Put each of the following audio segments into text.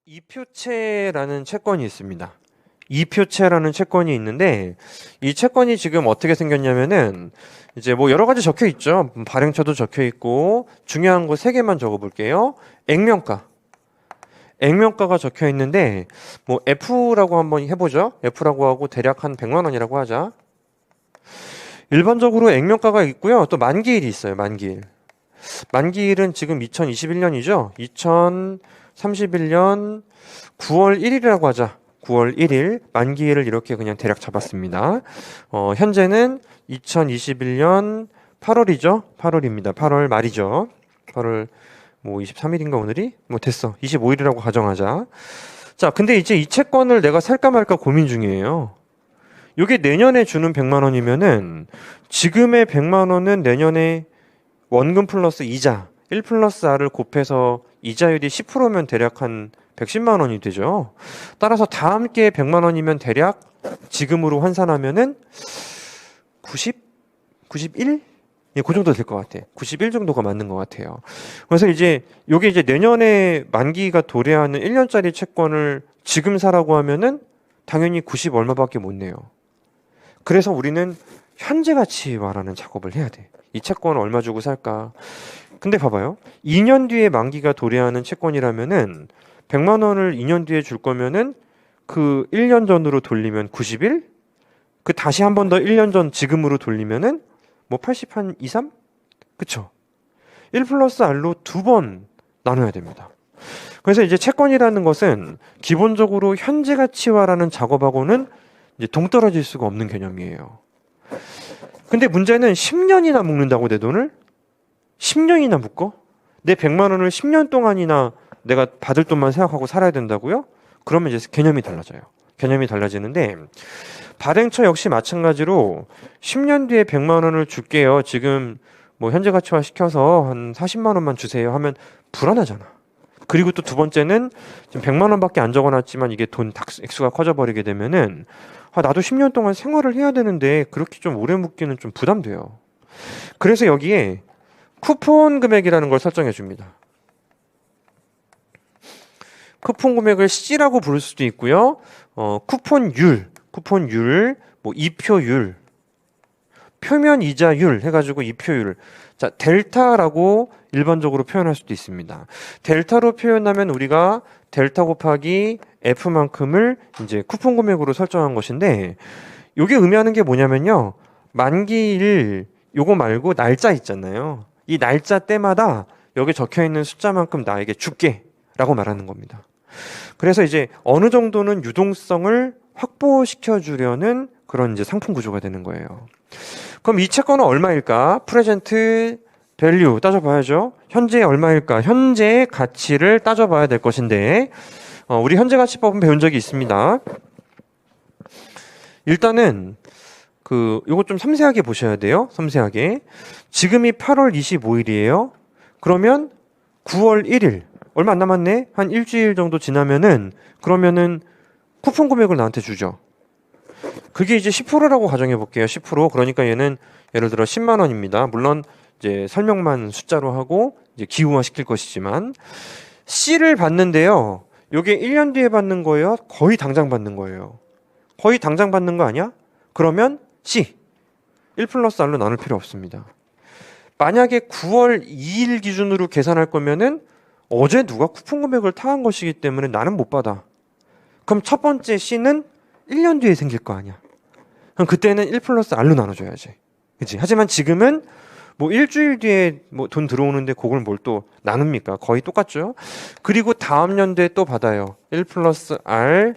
이표채라는 채권이 있습니다. 이표채라는 채권이 있는데 이 채권이 지금 어떻게 생겼냐면은 이제 뭐 여러 가지 적혀 있죠. 발행처도 적혀 있고 중요한 거 세 개만 적어 볼게요. 액면가. 액면가가 적혀 있는데 뭐 F라고 한번 해보죠. F라고 하고 대략 한 100만 원이라고 하자. 일반적으로 액면가가 있고요. 또 만기일이 있어요. 만기일. 만기일은 지금 2021년이죠. 2031년 9월 1일이라고 하자. 9월 1일 만기일을 이렇게 그냥 대략 잡았습니다. 현재는 2021년 8월이죠. 8월입니다. 8월 말이죠. 8월 뭐 23일인가 오늘이? 뭐 됐어. 25일이라고 가정하자. 자, 근데 이제 이 채권을 내가 살까 말까 고민 중이에요. 이게 내년에 주는 100만 원이면은 지금의 100만 원은 내년에 원금 플러스 이자 1 플러스 R을 곱해서 이자율이 10%면 대략 한 110만 원이 되죠. 따라서 다 함께 100만 원이면 대략 지금으로 환산하면은 90? 91? 예, 그 정도 될 것 같아. 91 정도가 맞는 것 같아요. 그래서 이제 요게 이제 내년에 만기가 도래하는 1년짜리 채권을 지금 사라고 하면은 당연히 90 얼마밖에 못 내요. 그래서 우리는 현재 가치화라는 작업을 해야 돼. 이 채권 얼마 주고 살까? 근데 봐봐요. 2년 뒤에 만기가 도래하는 채권이라면은 100만 원을 2년 뒤에 줄 거면은 그 1년 전으로 돌리면 90일? 그 다시 한 번 더 1년 전 지금으로 돌리면은 뭐 80 한 2, 3? 그쵸? 1 플러스 R로 두 번 나눠야 됩니다. 그래서 이제 채권이라는 것은 기본적으로 현재 가치화라는 작업하고는 이제 동떨어질 수가 없는 개념이에요. 근데 문제는 10년이나 묶는다고 내 돈을? 10년이나 묶어? 내 100만 원을 10년 동안이나 내가 받을 돈만 생각하고 살아야 된다고요? 그러면 이제 개념이 달라져요. 개념이 달라지는데 발행처 역시 마찬가지로 10년 뒤에 100만 원을 줄게요. 지금 뭐 현재 가치화 시켜서 한 40만 원만 주세요 하면 불안하잖아. 그리고 또 두 번째는 지금 100만 원밖에 안 적어놨지만 이게 돈 액수가 커져버리게 되면은 나도 10년 동안 생활을 해야 되는데 그렇게 좀 오래 묶기는 좀 부담돼요. 그래서 여기에 쿠폰 금액이라는 걸 설정해 줍니다. 쿠폰 금액을 C라고 부를 수도 있고요. 쿠폰율, 뭐 이표율, 표면 이자율 해가지고 이표율. 자, 델타라고 일반적으로 표현할 수도 있습니다. 델타로 표현하면 우리가 델타 곱하기 F만큼을 이제 쿠폰 금액으로 설정한 것인데, 이게 의미하는 게 뭐냐면요. 만기일 요거 말고 날짜 있잖아요. 이 날짜 때마다 여기 적혀 있는 숫자만큼 나에게 줄게 라고 말하는 겁니다. 그래서 이제 어느 정도는 유동성을 확보시켜 주려는 그런 이제 상품 구조가 되는 거예요. 그럼 이 채권은 얼마일까? 프레젠트 밸류 따져봐야죠. 현재 얼마일까? 현재의 가치를 따져봐야 될 것인데 우리 현재가치법은 배운 적이 있습니다. 일단은 요거 좀 섬세하게 보셔야 돼요. 섬세하게. 지금이 8월 25일이에요. 그러면 9월 1일 얼마 안 남았네? 한 일주일 정도 지나면은 그러면은 쿠폰 금액을 나한테 주죠. 그게 이제 10%라고 가정해 볼게요. 10%. 그러니까 얘는 예를 들어 10만 원입니다. 물론 이제 설명만 숫자로 하고 이제 기후화 시킬 것이지만 C를 받는데요. 요게 1년 뒤에 받는 거예요? 거의 당장 받는 거예요. 거의 당장 받는 거 아니야? 그러면 C 1 플러스 R로 나눌 필요 없습니다. 만약에 9월 2일 기준으로 계산할 거면은 어제 누가 쿠폰 금액을 타한 것이기 때문에 나는 못 받아. 그럼 첫 번째 C는 1년 뒤에 생길 거 아니야. 그럼 그때는 1 플러스 R로 나눠줘야지. 그치? 하지만 지금은 뭐 일주일 뒤에 뭐 돈 들어오는데 그걸 뭘 또 나눕니까? 거의 똑같죠? 그리고 다음 연도에 또 받아요. 1 플러스 R.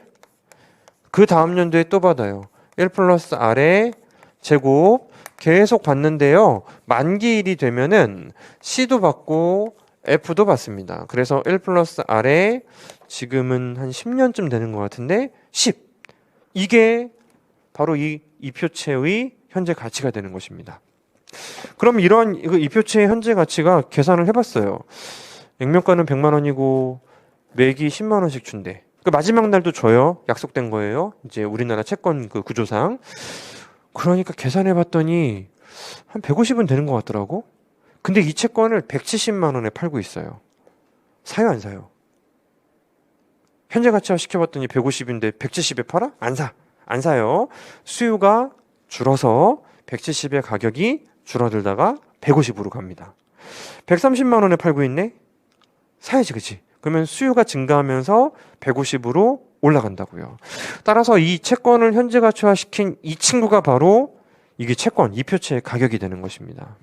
그 다음 연도에 또 받아요. 1 플러스 R의 제곱. 계속 받는데요. 만기일이 되면은 C도 받고 F도 받습니다. 그래서 1 플러스 R에 지금은 한 10년쯤 되는 것 같은데 10. 이게 바로 이 이표체의 현재 가치가 되는 것입니다. 그럼 이런 이표체의 현재 가치가 계산을 해봤어요. 액면가는 100만 원이고 매기 10만 원씩 준대. 그 마지막 날도 줘요. 약속된 거예요. 이제 우리나라 채권 그 구조상. 그러니까 계산해봤더니 한 150은 되는 것 같더라고. 근데 이 채권을 170만 원에 팔고 있어요. 사요 안 사요? 현재 가치화 시켜봤더니 150인데 170에 팔아? 안 사요. 수요가 줄어서 170의 가격이 줄어들다가 150으로 갑니다. 130만 원에 팔고 있네? 사야지, 그치? 그러면 수요가 증가하면서 150으로 올라간다고요. 따라서 이 채권을 현재 가치화 시킨 이 친구가 바로 이게 채권, 이표채의 가격이 되는 것입니다.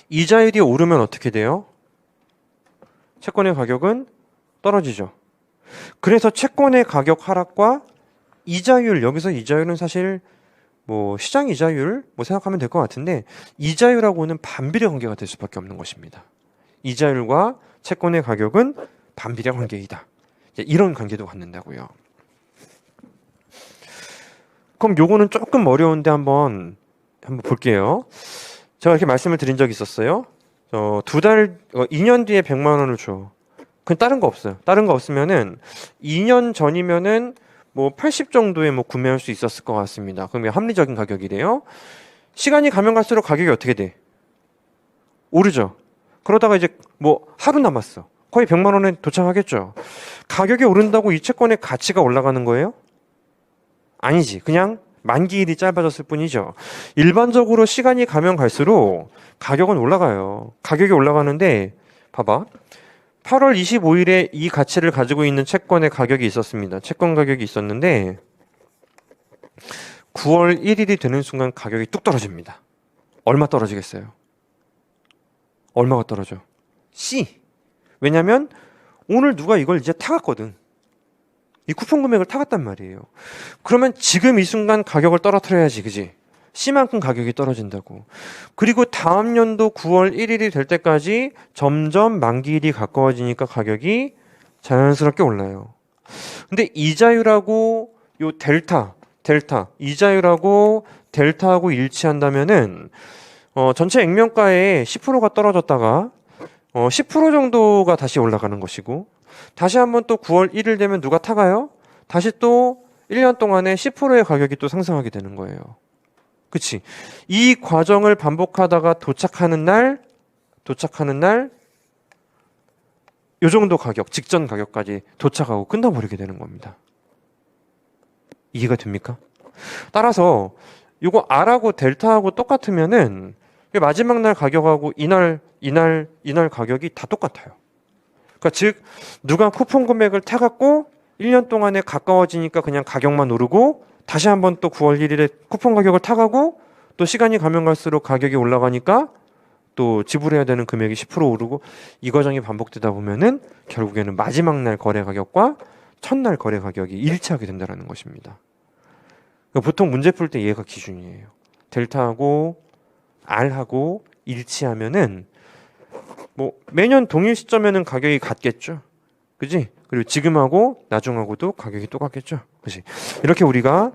이자율이 오르면 어떻게 돼요? 채권의 가격은 떨어지죠. 그래서 채권의 가격 하락과 이자율, 여기서 이자율은 사실 뭐 시장 이자율 뭐 생각하면 될 것 같은데 이자율하고는 반비례 관계가 될 수밖에 없는 것입니다. 이자율과 채권의 가격은 반비례 관계이다. 이런 관계도 갖는다고요. 그럼 요거는 조금 어려운데 한번 볼게요. 제가 이렇게 말씀을 드린 적이 있었어요. 2년 뒤에 100만 원을 줘. 그냥 다른 거 없어요. 다른 거 없으면은 2년 전이면은 뭐 80 정도에 뭐 구매할 수 있었을 것 같습니다. 그러면 합리적인 가격이래요. 시간이 가면 갈수록 가격이 어떻게 돼? 오르죠. 그러다가 이제 뭐 하루 남았어. 거의 100만 원에 도착하겠죠. 가격이 오른다고 이 채권의 가치가 올라가는 거예요? 아니지. 그냥 만기일이 짧아졌을 뿐이죠. 일반적으로 시간이 가면 갈수록 가격은 올라가요. 가격이 올라가는데 봐봐. 8월 25일에 이 가치를 가지고 있는 채권의 가격이 있었습니다. 채권 가격이 있었는데 9월 1일이 되는 순간 가격이 뚝 떨어집니다. 얼마 떨어지겠어요? 얼마가 떨어져? C. 왜냐면 오늘 누가 이걸 이제 타갔거든. 이 쿠폰 금액을 타갔단 말이에요. 그러면 지금 이 순간 가격을 떨어뜨려야지, 그지? C만큼 가격이 떨어진다고. 그리고 다음 연도 9월 1일이 될 때까지 점점 만기일이 가까워지니까 가격이 자연스럽게 올라요. 근데 이자율하고 요 델타, 이자율하고 델타하고 일치한다면은 전체 액면가의 10%가 떨어졌다가 10% 정도가 다시 올라가는 것이고 다시 한번 또 9월 1일 되면 누가 타가요? 다시 또 1년 동안에 10%의 가격이 또 상승하게 되는 거예요. 그치? 이 과정을 반복하다가 도착하는 날 요 정도 가격, 직전 가격까지 도착하고 끝나버리게 되는 겁니다. 이해가 됩니까? 따라서 요거 R하고 델타하고 똑같으면은 마지막 날 가격하고 이날 가격이 다 똑같아요. 그러니까 즉 누가 쿠폰 금액을 타갖고 1년 동안에 가까워지니까 그냥 가격만 오르고 다시 한번 또 9월 1일에 쿠폰 가격을 타가고 또 시간이 가면 갈수록 가격이 올라가니까 또 지불해야 되는 금액이 10% 오르고 이 과정이 반복되다 보면은 결국에는 마지막 날 거래 가격과 첫날 거래 가격이 일치하게 된다는 것입니다. 그러니까 보통 문제 풀 때 얘가 기준이에요. 델타하고 R하고 일치하면은 뭐 매년 동일 시점에는 가격이 같겠죠. 그지? 그리고 지금하고 나중하고도 가격이 똑같겠죠. 그지? 이렇게 우리가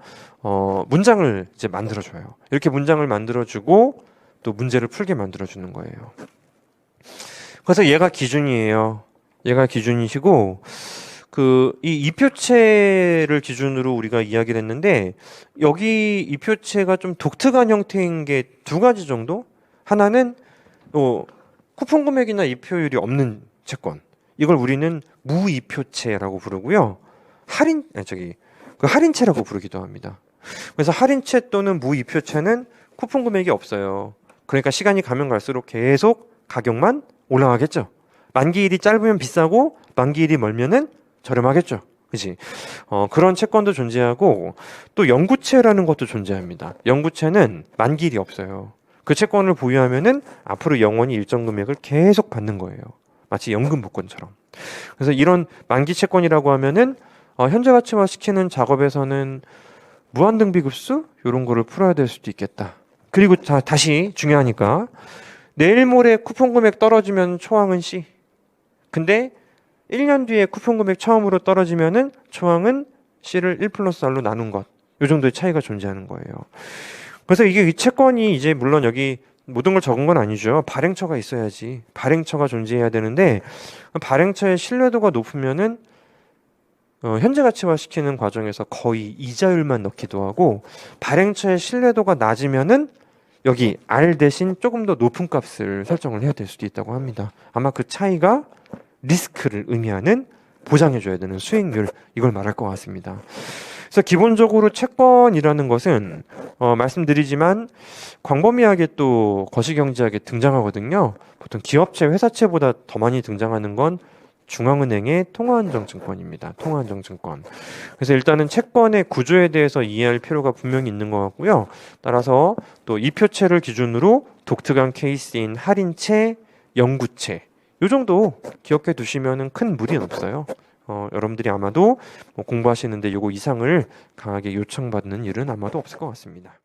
문장을 이제 만들어줘요. 이렇게 문장을 만들어주고 또 문제를 풀게 만들어주는 거예요. 그래서 얘가 기준이에요. 얘가 기준이시고 이 이표체를 기준으로 우리가 이야기를 했는데 여기 이표체가 좀 독특한 형태인 게 두 가지 정도? 하나는 쿠폰 금액이나 이표율이 없는 채권. 이걸 우리는 무이표체라고 부르고요. 할인채라고 부르기도 합니다. 그래서 할인채 또는 무이표체는 쿠폰 금액이 없어요. 그러니까 시간이 가면 갈수록 계속 가격만 올라가겠죠. 만기일이 짧으면 비싸고 만기일이 멀면은 저렴하겠죠. 그치? 그런 채권도 존재하고 또 영구채라는 것도 존재합니다. 영구채는 만기일이 없어요. 그 채권을 보유하면은 앞으로 영원히 일정 금액을 계속 받는 거예요. 마치 연금 복권처럼. 그래서 이런 만기 채권이라고 하면은 현재 가치화 시키는 작업에서는 무한등비급수 이런 거를 풀어야 될 수도 있겠다. 그리고 다시 중요하니까 내일 모레 쿠폰 금액 떨어지면 초항은 C. 근데 1년 뒤에 쿠폰 금액 처음으로 떨어지면은 초항은 C를 1+R로 나눈 것. 이 정도의 차이가 존재하는 거예요. 그래서 이 채권이 이제 물론 여기 모든 걸 적은 건 아니죠. 발행처가 있어야지. 발행처가 존재해야 되는데 발행처의 신뢰도가 높으면은 현재 가치화 시키는 과정에서 거의 이자율만 넣기도 하고 발행처의 신뢰도가 낮으면은 여기 R 대신 조금 더 높은 값을 설정을 해야 될 수도 있다고 합니다. 아마 그 차이가 리스크를 의미하는 보장해줘야 되는 수익률, 이걸 말할 것 같습니다. 그래서 기본적으로 채권이라는 것은 말씀드리지만 광범위하게 또 거시경제학에 등장하거든요. 보통 기업체, 회사채보다 더 많이 등장하는 건 중앙은행의 통화안정증권입니다. 통화안정증권. 그래서 일단은 채권의 구조에 대해서 이해할 필요가 분명히 있는 것 같고요. 따라서 또 이표채를 기준으로 독특한 케이스인 할인채, 영구채, 요 정도 기억해 두시면은 큰 무리는 없어요. 여러분들이 아마도 뭐 공부하시는데 요거 이상을 강하게 요청받는 일은 아마도 없을 것 같습니다.